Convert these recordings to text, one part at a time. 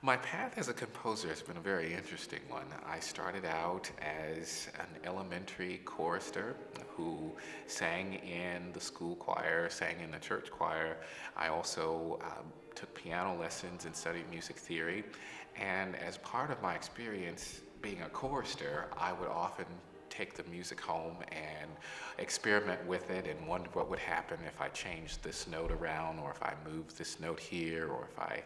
My path as a composer has been a very interesting one. I started out as an elementary chorister who sang in the school choir, sang in the church choir. I also took piano lessons and studied music theory. And as part of my experience being a chorister, I would often take the music home and experiment with it and wonder what would happen if I changed this note around, or if I moved this note here, or if I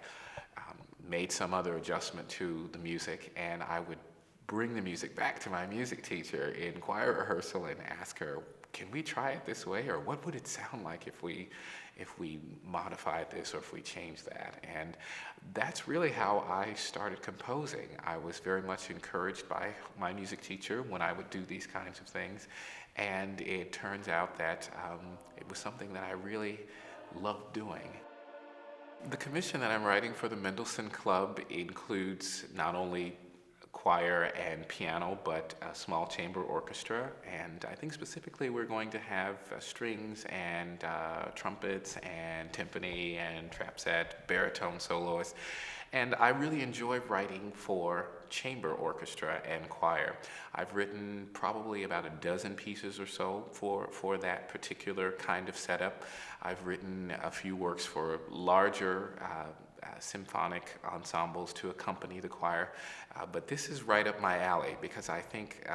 made some other adjustment to the music. And I would bring the music back to my music teacher in choir rehearsal and ask her, can we try it this way, or what would it sound like if we modified this, or if we changed that? And that's really how I started composing. I was very much encouraged by my music teacher when I would do these kinds of things, and it turns out that it was something that I really loved doing. The commission that I'm writing for the Mendelssohn Club includes not only choir and piano, but a small chamber orchestra. And I think specifically we're going to have strings and trumpets and timpani and trap set, baritone soloists. And I really enjoy writing for chamber orchestra and choir. I've written probably about a dozen pieces or so for that particular kind of setup. I've written a few works for larger symphonic ensembles to accompany the choir, but this is right up my alley because I think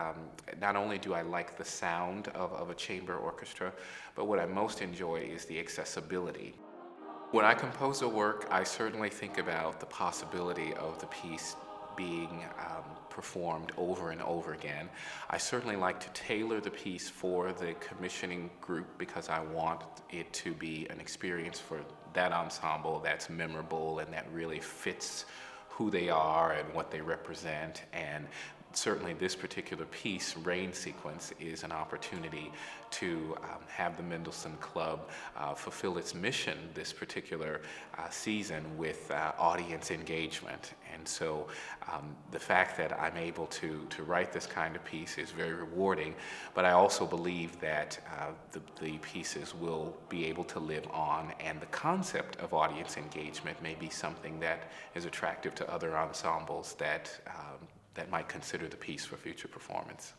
not only do I like the sound of a chamber orchestra, but what I most enjoy is the accessibility. When I compose a work, I certainly think about the possibility of the piece being performed over and over again. I certainly like to tailor the piece for the commissioning group because I want it to be an experience for that ensemble that's memorable and that really fits who they are and what they represent. And certainly this particular piece, Rain Sequence, is an opportunity to have the Mendelssohn Club fulfill its mission this particular season with audience engagement. And so the fact that I'm able to write this kind of piece is very rewarding, but I also believe that the pieces will be able to live on, and the concept of audience engagement may be something that is attractive to other ensembles that might consider the piece for future performance.